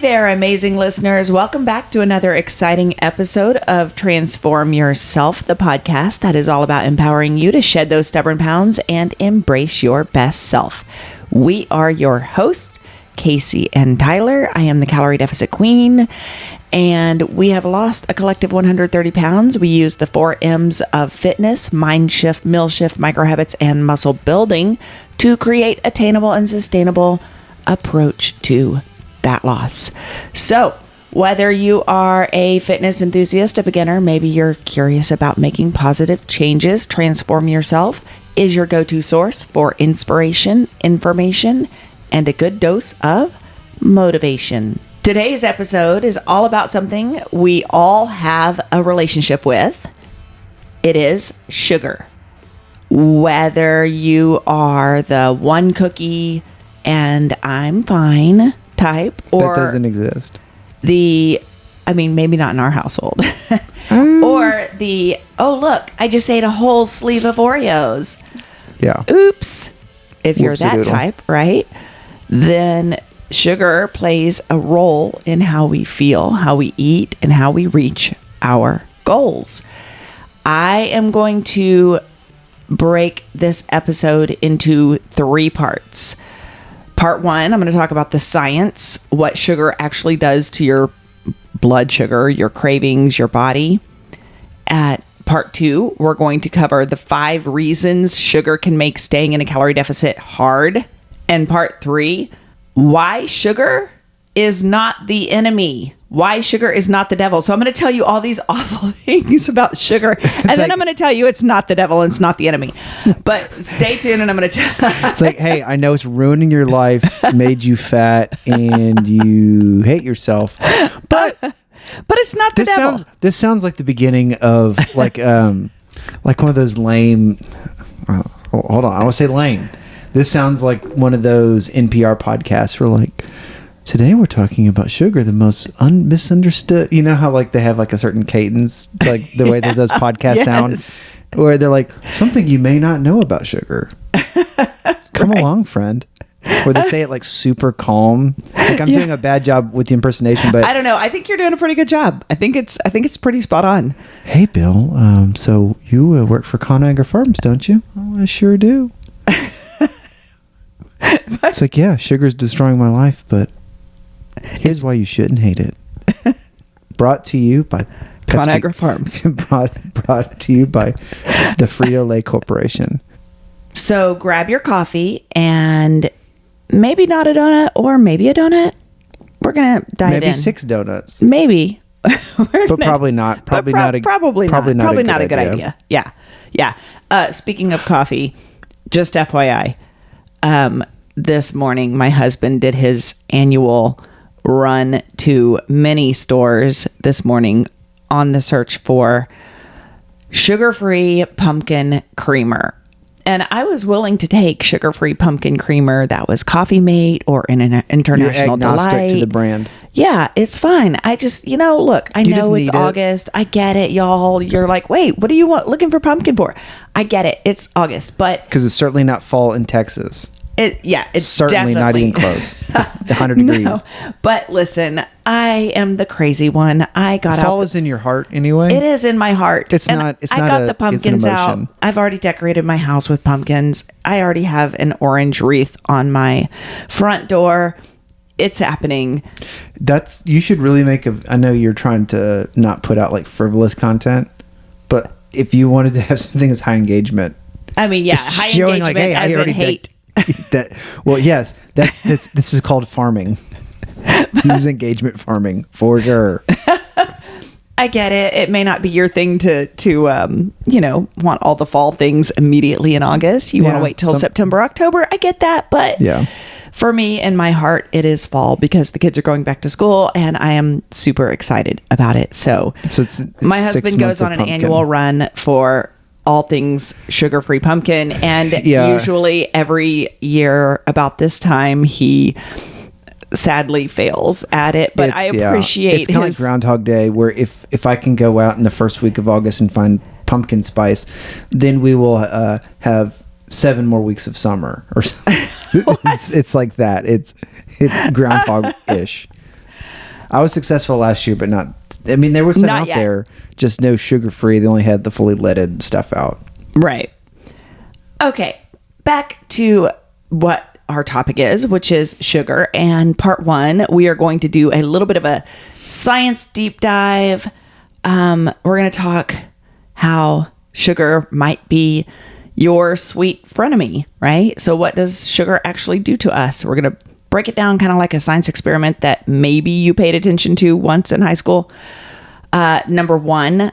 there, amazing listeners. Welcome back to another exciting episode of Transform Yourself, the podcast that is all about empowering you to shed those stubborn pounds and embrace your best self. We are your hosts, Kacy and Tyler. I am the Calorie Deficit Queen, and we have lost a collective 130 pounds. We use the 4 M's of fitness, mind shift, meal shift, micro habits, and muscle building to create attainable and sustainable approach to that loss. So whether you are a fitness enthusiast, a beginner, maybe you're curious about making positive changes, Transform Yourself is your go-to source for inspiration, information, and a good dose of motivation. Today's episode is all about something we all have a relationship with. It is sugar. Whether you are the one cookie and I'm fine type, or that doesn't exist. Maybe not in our household. Or the, oh look, I just ate a whole sleeve of Oreos. Yeah. Oops. If you're that Whoopsie-doodle. type, right? Then sugar plays a role in how we feel, how we eat, and how we reach our goals. I am going to break this episode into 3 parts. Part 1, I'm going to talk about the science, what sugar actually does to your blood sugar, your cravings, your body. At Part 2, we're going to cover the 5 reasons sugar can make staying in a calorie deficit hard. And Part 3, why sugar is not the enemy. Why sugar is not the devil. So I'm going to tell you all these awful things about sugar. And then I'm going to tell you it's not the devil and it's not the enemy. But stay tuned and I'm going to tell It's like, hey, I know it's ruining your life, made you fat, and you hate yourself. But it's not the devil. This sounds like the beginning of like one of those lame. Hold on, I want to say lame. This sounds like one of those NPR podcasts where like, today we're talking about sugar, the most misunderstood. You know how like they have like a certain cadence, like the way that those podcasts sound, where they're like, something you may not know about sugar. Come along, friend. Or they say it like super calm. Like I'm doing a bad job with the impersonation, but I don't know. I think you're doing a pretty good job. I think it's pretty spot on. Hey, Bill. So you work for Conagra Farms, don't you? Oh, I sure do. It's like, yeah, sugar's destroying my life, but here's why you shouldn't hate it. Brought to you by Conagra Farms. brought to you by the Frito-Lay Corporation. So grab your coffee and maybe not a donut or maybe a donut. We're going to dive in. Maybe 6 donuts. Maybe. But probably not. Probably not a good idea. Yeah. Speaking of coffee, just FYI, this morning my husband did his annual run to many stores this morning on the search for sugar-free pumpkin creamer. And I was willing to take sugar-free pumpkin creamer that was Coffee Mate or in an International You're agnostic Delight. to the brand. Yeah, it's fine. I just, look, I know it's August. I get it, y'all. You're like, wait, what do you want looking for pumpkin for? I get it. It's August, but because it's certainly not fall in Texas. It's certainly not even close. It's 100 degrees. No, but listen, I am the crazy one. I got out. Fall is in your heart anyway. It is in my heart. It's and not. I got the pumpkins out. I've already decorated my house with pumpkins. I already have an orange wreath on my front door. It's happening. You should really make I know you're trying to not put out like frivolous content, but if you wanted to have something that's high engagement. I mean, yeah, high engagement like, hey, as in hate. Yes, this is called farming. This is engagement farming for sure. I get it. It may not be your thing to want all the fall things immediately in August. You want to wait till September, October. I get that, but for me, in my heart, it is fall because the kids are going back to school, and I am super excited about it. So it's my husband goes on an annual run for all things sugar-free pumpkin, and usually every year about this time he sadly fails at it, but I appreciate it's kind of like Groundhog Day, where if I can go out in the first week of August and find pumpkin spice, then we will have 7 more weeks of summer or something. It's like that. It's groundhog-ish. I was successful last year, but not. I mean, there was some Not out yet. there, just no sugar-free. They only had the fully leaded stuff out. Right. Okay. Back to what our topic is, which is sugar. And part 1, we are going to do a little bit of a science deep dive. We're going to talk how sugar might be your sweet frenemy, right? So what does sugar actually do to us? We're going to break it down kind of like a science experiment that maybe you paid attention to once in high school. Number 1,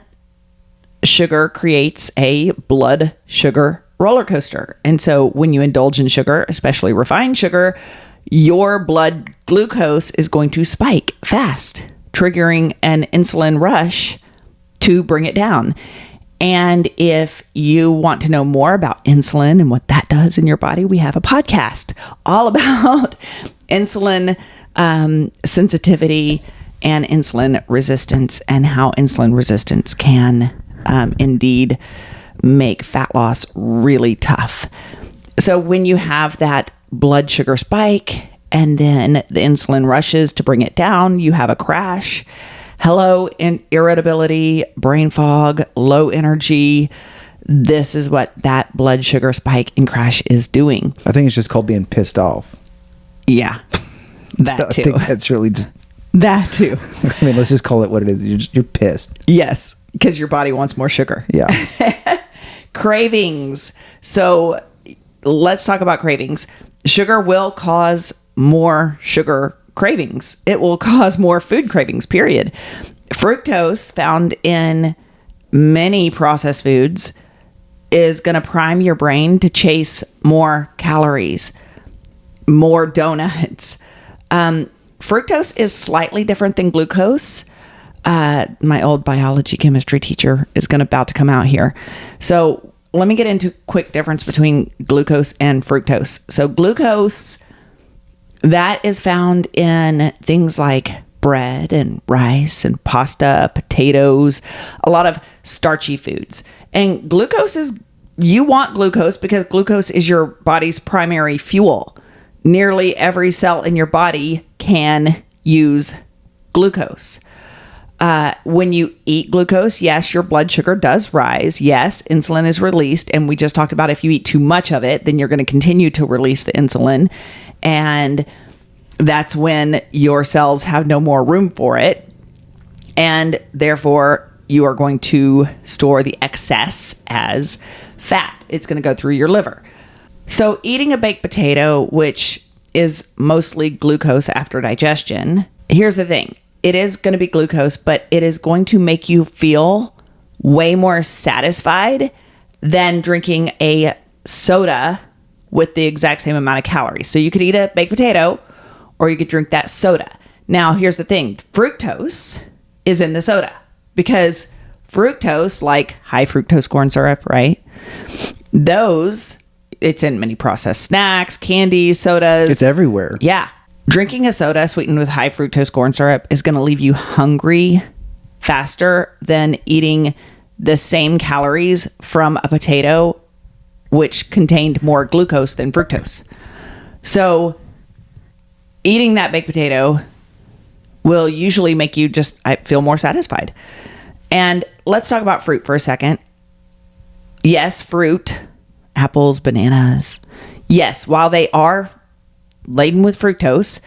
sugar creates a blood sugar roller coaster. And so when you indulge in sugar, especially refined sugar, your blood glucose is going to spike fast, triggering an insulin rush to bring it down. And if you want to know more about insulin and what that does in your body, we have a podcast all about insulin sensitivity and insulin resistance, and how insulin resistance can indeed make fat loss really tough. So when you have that blood sugar spike and then the insulin rushes to bring it down, you have a crash. Hello, irritability, brain fog, low energy. This is what that blood sugar spike and crash is doing. I think it's just called being pissed off. Yeah, that too. I think that's really just... That too. I mean, let's just call it what it is. You're pissed. Yes, because your body wants more sugar. Yeah. Cravings. So let's talk about cravings. Sugar will cause more sugar cravings. It will cause more food cravings, period. Fructose, found in many processed foods, is going to prime your brain to chase more calories, more donuts. Fructose is slightly different than glucose. My old biology chemistry teacher is about to come out here. So let me get into quick difference between glucose and fructose. So glucose, that is found in things like bread and rice and pasta, potatoes, a lot of starchy foods. And glucose you want glucose because glucose is your body's primary fuel. Nearly every cell in your body can use glucose. When you eat glucose, yes, your blood sugar does rise. Yes, insulin is released. And we just talked about if you eat too much of it, then you're going to continue to release the insulin. And that's when your cells have no more room for it. And therefore, you are going to store the excess as fat. It's going to go through your liver. So eating a baked potato, which is mostly glucose after digestion, here's the thing. It is going to be glucose, but it is going to make you feel way more satisfied than drinking a soda with the exact same amount of calories. So you could eat a baked potato or you could drink that soda. Now, here's the thing. Fructose is in the soda because fructose, like high fructose corn syrup, right? It's in many processed snacks, candies, sodas. It's everywhere. Yeah. Drinking a soda sweetened with high fructose corn syrup is going to leave you hungry faster than eating the same calories from a potato, which contained more glucose than fructose. So eating that baked potato will usually make you feel more satisfied. And let's talk about fruit for a second. Yes, fruit, apples, bananas. Yes, while they are laden with fructose,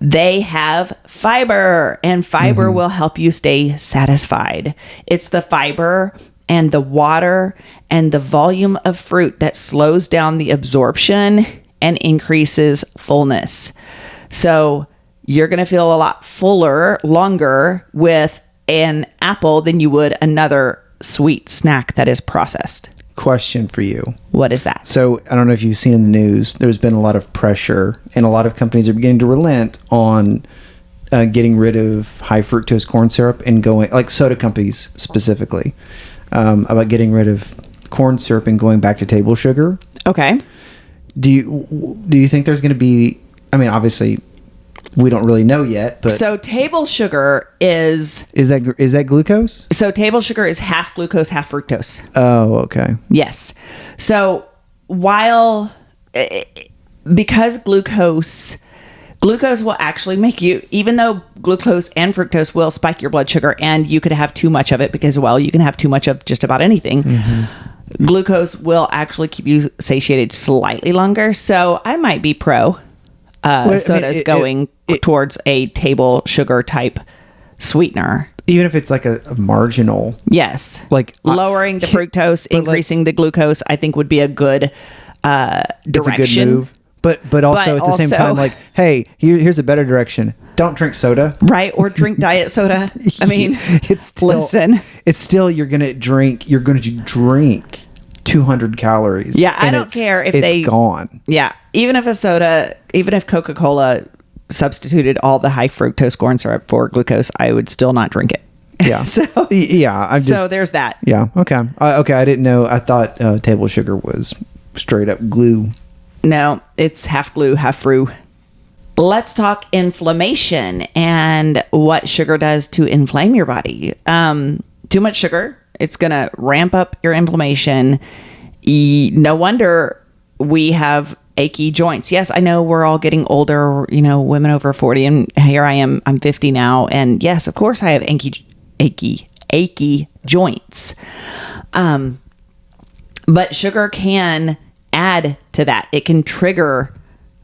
they have fiber, and fiber will help you stay satisfied. It's the fiber and the water and the volume of fruit that slows down the absorption and increases fullness. So you're going to feel a lot fuller, longer with an apple than you would another sweet snack that is processed. Question for you. What is that? So I don't know if you've seen in the news, there's been a lot of pressure and a lot of companies are beginning to relent on getting rid of high fructose corn syrup and going, like soda companies specifically, about getting rid of corn syrup and going back to table sugar. Okay. Do you think there's going to be, I mean, obviously we don't really know yet, but so table sugar is that glucose? So table sugar is half glucose, half fructose. Oh, okay. Yes. So because glucose Glucose will actually make you, even though glucose and fructose will spike your blood sugar, and you could have too much of it because, well, you can have too much of just about anything. Glucose will actually keep you satiated slightly longer. So I might be pro sodas going towards a table sugar type sweetener. Even if it's like a marginal. Yes. Like lowering the fructose, increasing the glucose, I think would be a good direction. It's a good move. But also at the same time, like, hey, here's a better direction. Don't drink soda. Right. Or drink diet soda. I mean, it's still, you're going to drink 200 calories. Yeah. I don't care if it's gone. Yeah. Even if Coca-Cola substituted all the high fructose corn syrup for glucose, I would still not drink it. Yeah. So there's that. Yeah. Okay. Okay. I didn't know. I thought table sugar was straight up glue. No, it's half glue, half fruit. Let's talk inflammation and what sugar does to inflame your body. Too much sugar, it's going to ramp up your inflammation. No wonder we have achy joints. Yes, I know we're all getting older, women over 40, and here I am, I'm 50 now. And yes, of course I have achy joints. But sugar can add to that. It can trigger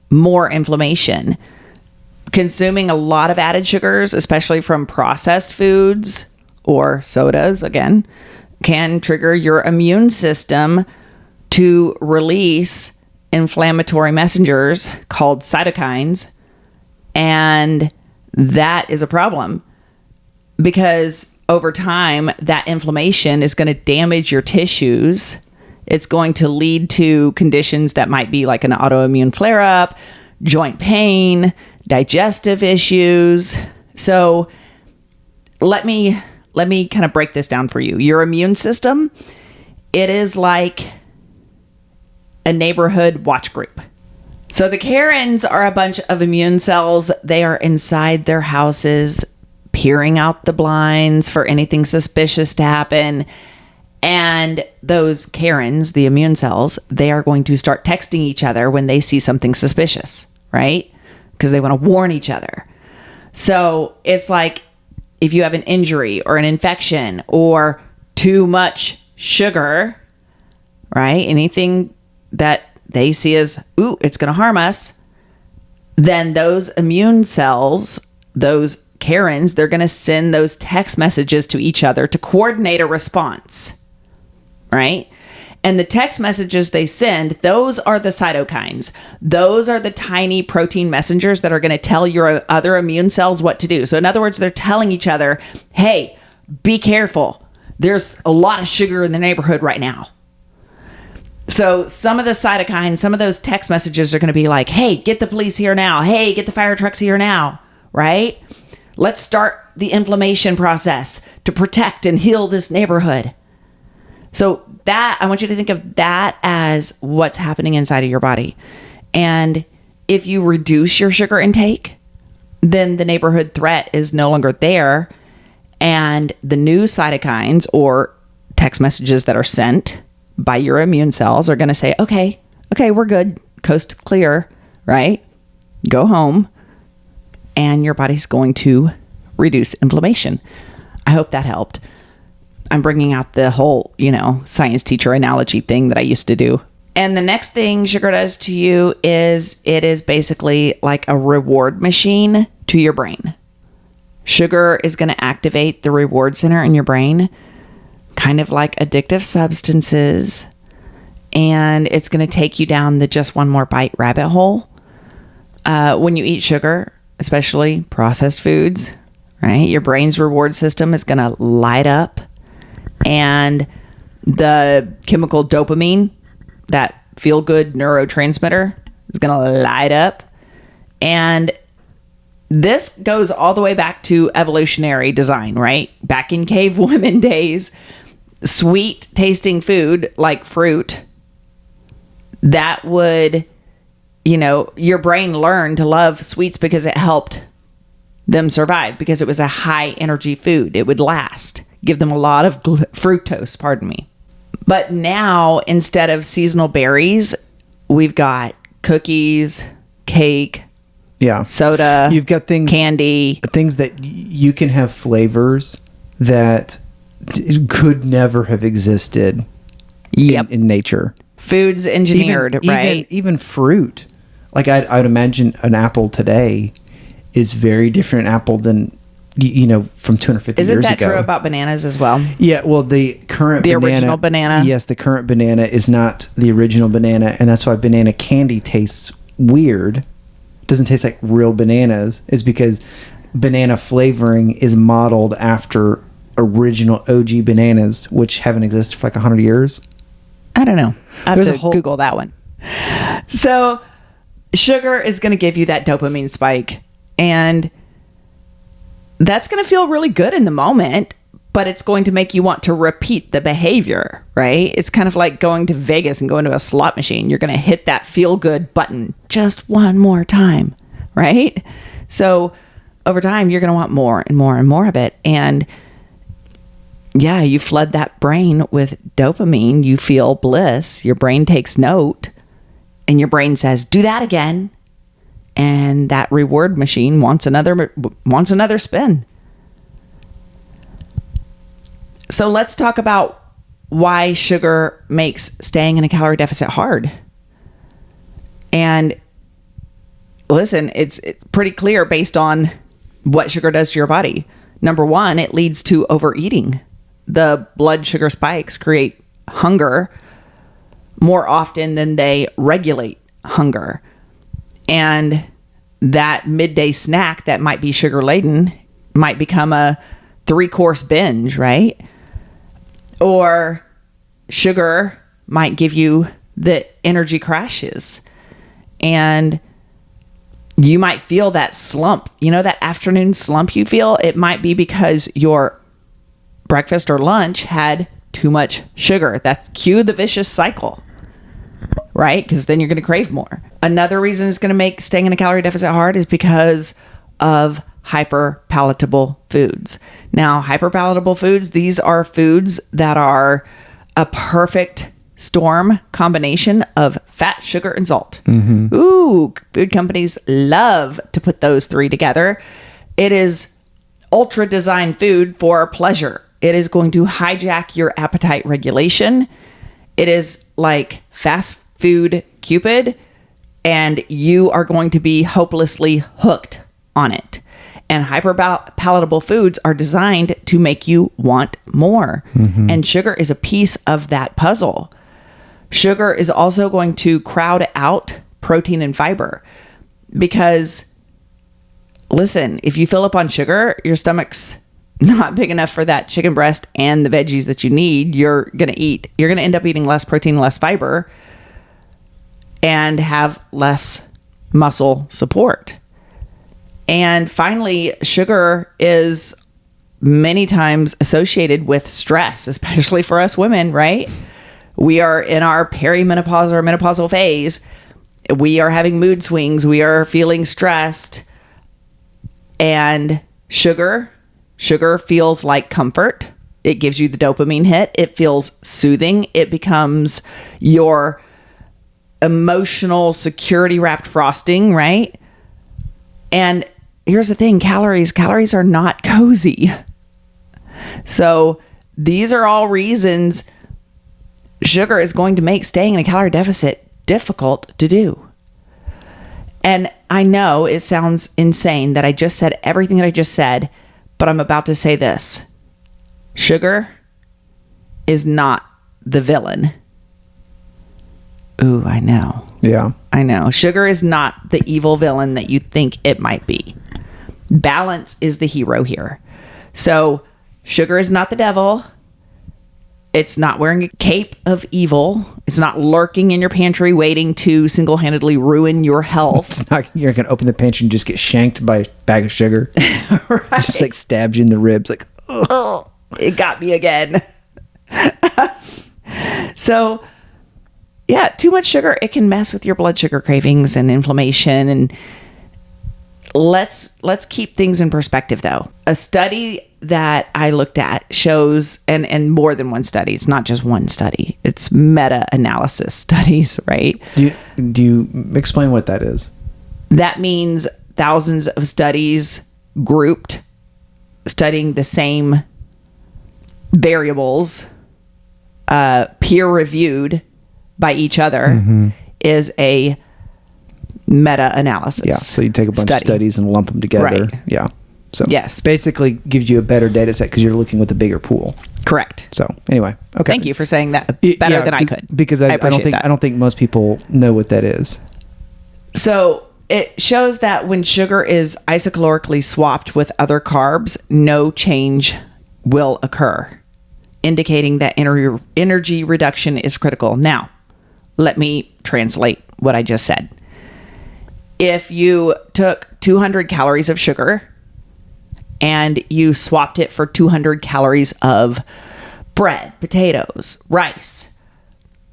more inflammation. Consuming a lot of added sugars, especially from processed foods or sodas, again, can trigger your immune system to release inflammatory messengers called cytokines. And that is a problem because over time, that inflammation is going to damage your tissues. It's going to lead to conditions that might be like an autoimmune flare-up, joint pain, digestive issues. So let me kind of break this down for you. Your immune system, it is like a neighborhood watch group. So the Karens are a bunch of immune cells. They are inside their houses, peering out the blinds for anything suspicious to happen. And those Karens, the immune cells, they are going to start texting each other when they see something suspicious, right? Because they want to warn each other. So it's like if you have an injury or an infection or too much sugar, right? Anything that they see as, ooh, it's going to harm us. Then those immune cells, those Karens, they're going to send those text messages to each other to coordinate a response. Right? And the text messages they send, those are the cytokines. Those are the tiny protein messengers that are going to tell your other immune cells what to do. So in other words, they're telling each other, hey, be careful. There's a lot of sugar in the neighborhood right now. So some of the cytokines, some of those text messages are going to be like, hey, get the police here now. Hey, get the fire trucks here now. Right? Let's start the inflammation process to protect and heal this neighborhood. So that, I want you to think of that as what's happening inside of your body. And if you reduce your sugar intake, then the neighborhood threat is no longer there. And the new cytokines or text messages that are sent by your immune cells are going to say, okay, we're good. Coast clear, right? Go home. And your body's going to reduce inflammation. I hope that helped. I'm bringing out the whole, science teacher analogy thing that I used to do. And the next thing sugar does to you is it is basically like a reward machine to your brain. Sugar is going to activate the reward center in your brain, kind of like addictive substances. And it's going to take you down the just one more bite rabbit hole. When you eat sugar, especially processed foods, right? Your brain's reward system is going to light up. And the chemical dopamine, that feel-good neurotransmitter, is going to light up. And this goes all the way back to evolutionary design, right? Back in cave women days, sweet-tasting food like fruit, that would, your brain learned to love sweets because it helped them survive, because it was a high-energy food. It would last. Give them a lot of fructose, pardon me. But now, instead of seasonal berries, we've got cookies, cake, Yeah. Soda. You've got candy. Things that you can have flavors that could never have existed in nature. Food's engineered, right? Even fruit. Like I'd imagine an apple today is very different apple than from 250 years ago. Isn't that true about bananas as well? Yeah, well, the original banana. Yes, the current banana is not the original banana, and that's why banana candy tastes weird. It doesn't taste like real bananas, is because banana flavoring is modeled after original OG bananas, which haven't existed for like 100 years. I don't know. I have to Google that one. So sugar is going to give you that dopamine spike, and that's going to feel really good in the moment, but it's going to make you want to repeat the behavior, right? It's kind of like going to Vegas and going to a slot machine. You're going to hit that feel good button just one more time, right? So over time, you're going to want more and more and more of it. And yeah, you flood that brain with dopamine. You feel bliss. Your brain takes note, and your brain says, do that again. And that reward machine wants another spin. So let's talk about why sugar makes staying in a calorie deficit hard. And listen, it's pretty clear based on what sugar does to your body. Number one, it leads to overeating. The blood sugar spikes create hunger more often than they regulate hunger. And that midday snack that might be sugar laden might become a 3-course binge, right? Or sugar might give you the energy crashes, and you might feel that slump, that afternoon slump you feel. It might be because your breakfast or lunch had too much sugar. That's cue the vicious cycle, right? Because then you're going to crave more. Another reason it's going to make staying in a calorie deficit hard is because of hyperpalatable foods. Now, hyperpalatable foods, these are foods that are a perfect storm combination of fat, sugar, and salt. Mm-hmm. Ooh, food companies love to put those three together. It is ultra designed food for pleasure. It is going to hijack your appetite regulation. It is like fast food Cupid, and you are going to be hopelessly hooked on it. And hyperpalatable foods are designed to make you want more. Mm-hmm. And sugar is a piece of that puzzle. Sugar is also going to crowd out protein and fiber, because listen, if you fill up on sugar, your stomach's not big enough for that chicken breast and the veggies that you need. You're going to end up eating less protein, less fiber, and have less muscle support. And finally, sugar is many times associated with stress, especially for us women, right? We are in our perimenopausal or menopausal phase. We are having mood swings. We are feeling stressed. And sugar feels like comfort. It gives you the dopamine hit. It feels soothing. It becomes your emotional security wrapped frosting, right? And here's the thing, calories are not cozy. So these are all reasons sugar is going to make staying in a calorie deficit difficult to do. And I know it sounds insane that I just said everything that I just said, but I'm about to say this. Sugar is not the villain. Ooh, I know. Yeah. I know. Sugar is not the evil villain that you think it might be. Balance is the hero here. So sugar is not the devil. It's not wearing a cape of evil. It's not lurking in your pantry waiting to single-handedly ruin your health. It's not, you're going to open the pantry and just get shanked by a bag of sugar. Right. It just like stabs you in the ribs. Like, oh, it got me again. So, yeah, too much sugar, it can mess with your blood sugar cravings and inflammation. And let's keep things in perspective, though. A study that I looked at shows, and more than one study, it's not just one study, it's meta-analysis studies, right? Do you explain what that is? That means thousands of studies grouped, studying the same variables, peer-reviewed by each other, is a meta-analysis. Yeah, so you take a bunch of studies and lump them together. Right. Yeah. So yes, basically gives you a better data set because you're looking with a bigger pool. Correct. So anyway, okay. Thank you for saying that better than I could. Because I don't think most people know what that is. So it shows that when sugar is isocalorically swapped with other carbs, no change will occur, indicating that energy reduction is critical. Now, let me translate what I just said. If you took 200 calories of sugar and you swapped it for 200 calories of bread, potatoes, rice,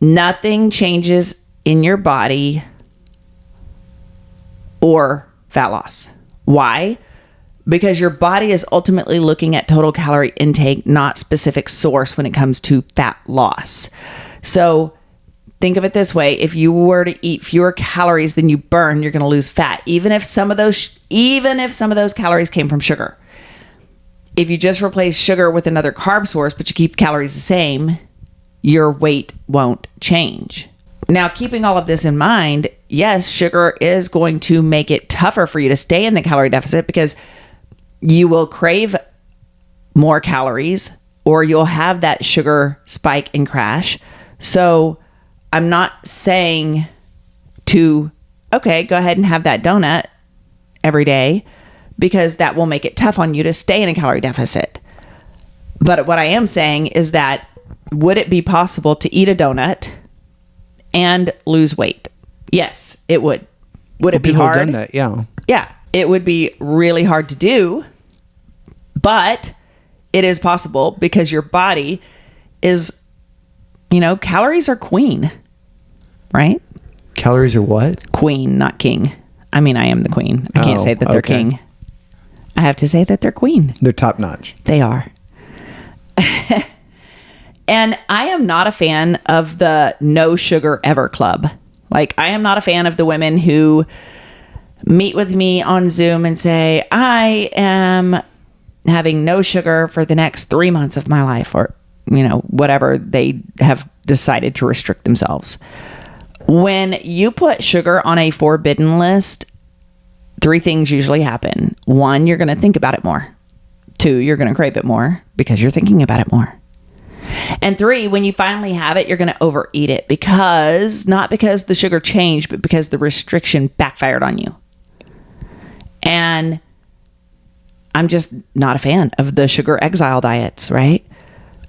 nothing changes in your body or fat loss. Why? Because your body is ultimately looking at total calorie intake, not specific source when it comes to fat loss. So think of it this way. If you were to eat fewer calories than you burn, you're going to lose fat, even if some of those calories came from sugar. If you just replace sugar with another carb source, but you keep calories the same, your weight won't change. Now, keeping all of this in mind, yes, sugar is going to make it tougher for you to stay in the calorie deficit because you will crave more calories or you'll have that sugar spike and crash. So I'm not saying to, okay, go ahead and have that donut every day, because that will make it tough on you to stay in a calorie deficit. But what I am saying is that, would it be possible to eat a donut and lose weight? Yes, it would. Would it be hard? People have done that, yeah. Yeah, it would be really hard to do, but it is possible because your body is, calories are queen, right? Calories are what? Queen, not king. I mean, I am the queen. I can't say that they're king. I have to say that they're queen. They're top notch. They are. And I am not a fan of the no sugar ever club. Like, I am not a fan of the women who meet with me on Zoom and say, I am having no sugar for the next 3 months of my life, or, whatever they have decided to restrict themselves. When you put sugar on a forbidden list, 3 things usually happen. 1, you're going to think about it more. 2, you're going to crave it more because you're thinking about it more. And 3, when you finally have it, you're going to overeat it not because the sugar changed, but because the restriction backfired on you. And I'm just not a fan of the sugar exile diets, right?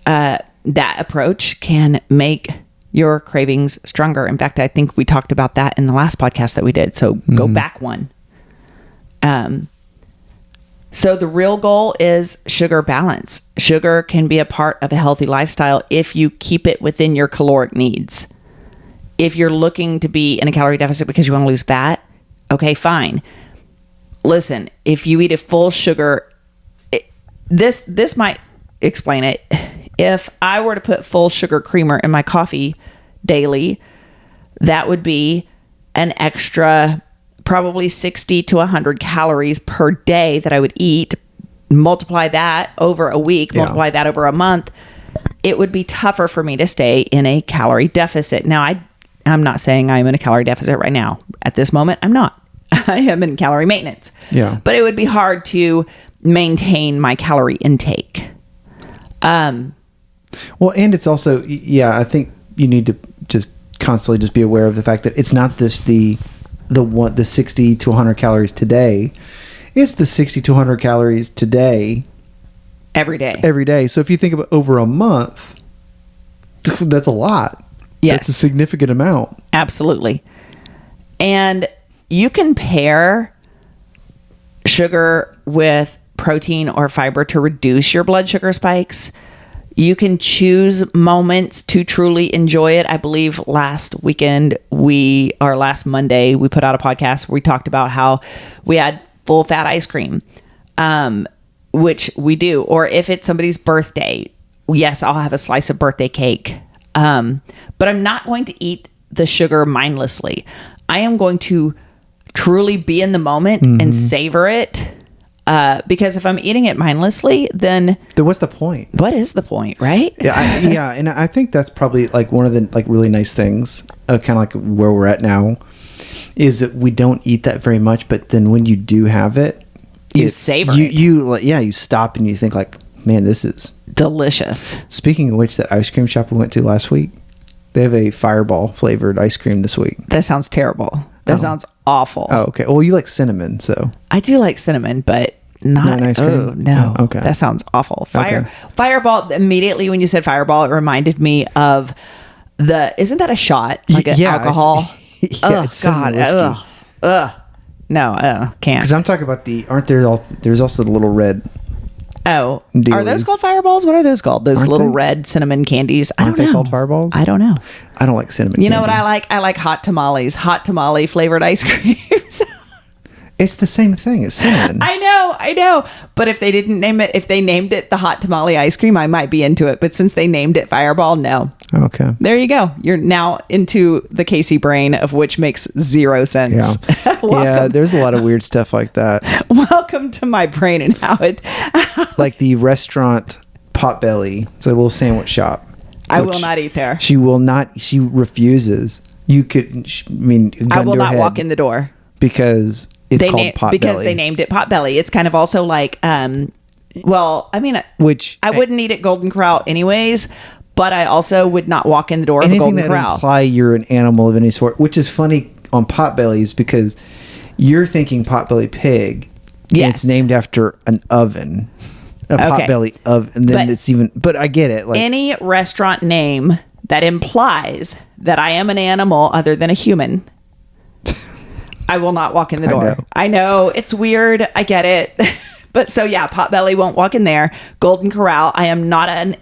That approach can make your cravings stronger. In fact, I think we talked about that in the last podcast that we did. So go back one. So the real goal is sugar balance. Sugar can be a part of a healthy lifestyle if you keep it within your caloric needs. If you're looking to be in a calorie deficit because you want to lose fat, okay, fine. Listen, if you eat a full sugar, this might explain it. If I were to put full sugar creamer in my coffee daily, that would be an extra probably 60 to 100 calories per day that I would eat. Multiply that over a week, multiply that over a month. It would be tougher for me to stay in a calorie deficit. Now, I'm not saying I'm in a calorie deficit right now. At this moment, I'm not. I am in calorie maintenance. Yeah. But it would be hard to maintain my calorie intake. Well, and it's also, I think you need to just constantly just be aware of the fact that it's not this the 60 to 100 calories today. It's the 60 to 100 calories today. Every day. So if you think about over a month, that's a lot. Yes. That's a significant amount. Absolutely. And you can pair sugar with protein or fiber to reduce your blood sugar spikes. You can choose moments to truly enjoy it. I believe last Monday, we put out a podcast where we talked about how we had full fat ice cream, which we do. Or if it's somebody's birthday, yes, I'll have a slice of birthday cake. But I'm not going to eat the sugar mindlessly. I am going to truly be in the moment and savor it. Because if I'm eating it mindlessly, then what's the point? What is the point, right? Yeah, and I think that's probably like one of the like really nice things, kind of like where we're at now, is that we don't eat that very much, but then when you do have it, you savor it. You stop and you think like, man, this is delicious. Speaking of which, that ice cream shop we went to last week, they have a Fireball flavored ice cream this week. That sounds terrible. That sounds awful. Oh, okay. Well, you like cinnamon, so. I do like cinnamon, but not ice cream. Oh, no. Oh, okay. That sounds awful. Okay. Fireball, immediately when you said Fireball, it reminded me of isn't that a shot? Like alcohol? It's God. No, can't. Because I'm talking about there's also the little red. Oh, dealies. Are those called Fireballs? What are those called? Those little red cinnamon candies? I don't know. Aren't they called Fireballs? I don't know. I don't like cinnamon You know what I like? I like hot tamales. Hot tamale flavored ice creams. It's the same thing. It's cinnamon. I know. But if they didn't name it, if they named it the hot tamale ice cream, I might be into it. But since they named it Fireball, no. Okay. There you go. You're now into the Kacy brain, of which makes zero sense. Yeah. Yeah, there's a lot of weird stuff like that. Welcome to my brain and how it... Like the restaurant Potbelly. It's a little sandwich shop. I will not eat there. She will not. She refuses. You could... I will not walk in the door. Because... It's called Potbelly. Because they named it Potbelly. It's kind of also like, which I wouldn't eat at Golden Corral anyways, but I also would not walk in the door of a Golden Corral. Anything that imply you're an animal of any sort, which is funny on Potbellies because you're thinking Potbelly pig. Yes. And it's named after an oven. Potbelly oven. And then but I get it. Like, any restaurant name that implies that I am an animal other than a human, I will not walk in the door. I know. It's weird. I get it. But so yeah, Potbelly won't walk in there. Golden Corral, I am not I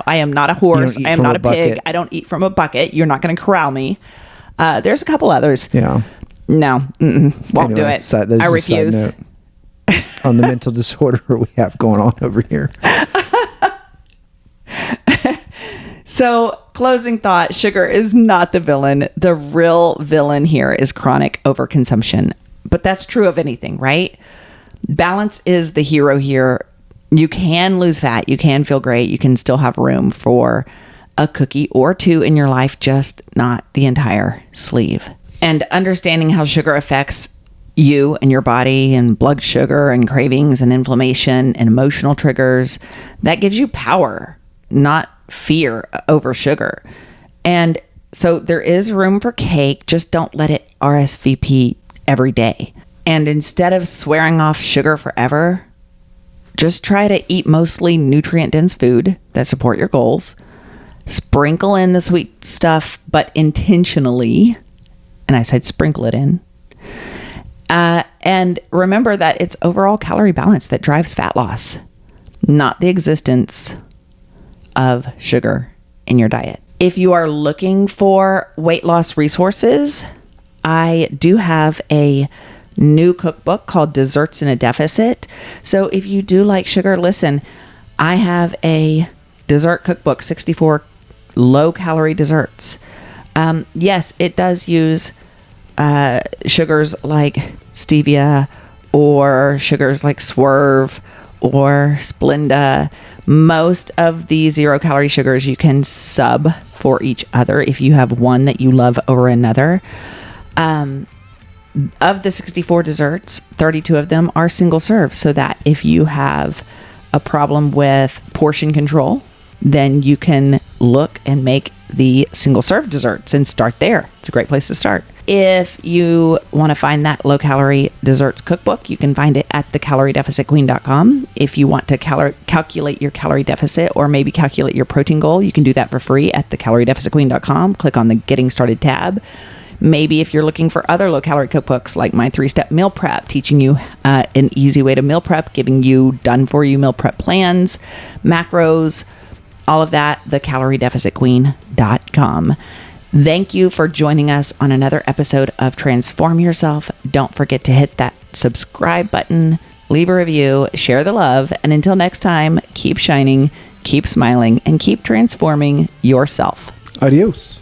am not a horse. I am not a pig. I don't eat from a bucket. You're not going to corral me. There's a couple others. Yeah. No. Won't do it. I refuse. On the mental disorder we have going on over here. So, closing thought, sugar is not the villain. The real villain here is chronic overconsumption. But that's true of anything, right? Balance is the hero here. You can lose fat. You can feel great. You can still have room for a cookie or two in your life, just not the entire sleeve. And understanding how sugar affects you and your body and blood sugar and cravings and inflammation and emotional triggers, that gives you power, not fear over sugar. And so there is room for cake, just don't let it RSVP every day. And instead of swearing off sugar forever, just try to eat mostly nutrient-dense food that support your goals. Sprinkle in the sweet stuff, but intentionally. And I said sprinkle it in. And remember that it's overall calorie balance that drives fat loss, not the existence of sugar in your diet. If you are looking for weight loss resources, I do have a new cookbook called Desserts in a Deficit. So if you do like sugar, listen, I have a dessert cookbook, 64 low calorie desserts. Yes, it does use sugars like stevia or sugars like Swerve or Splenda. Most of the 0 calorie sugars you can sub for each other if you have one that you love over another. Of the 64 desserts, 32 of them are single serve, so that if you have a problem with portion control, then you can look and make the single serve desserts and start there. It's a great place to start. If you want to find that low calorie desserts cookbook, you can find it at thecaloriedeficitqueen.com. If you want to calculate your calorie deficit or maybe calculate your protein goal, you can do that for free at thecaloriedeficitqueen.com. Click on the Getting Started tab. Maybe if you're looking for other low-calorie cookbooks like my 3-step meal prep, teaching you an easy way to meal prep, giving you done-for-you meal prep plans, macros, all of that, thecaloriedeficitqueen.com. Thank you for joining us on another episode of Transform Yourself. Don't forget to hit that subscribe button, leave a review, share the love, and until next time, keep shining, keep smiling, and keep transforming yourself. Adios.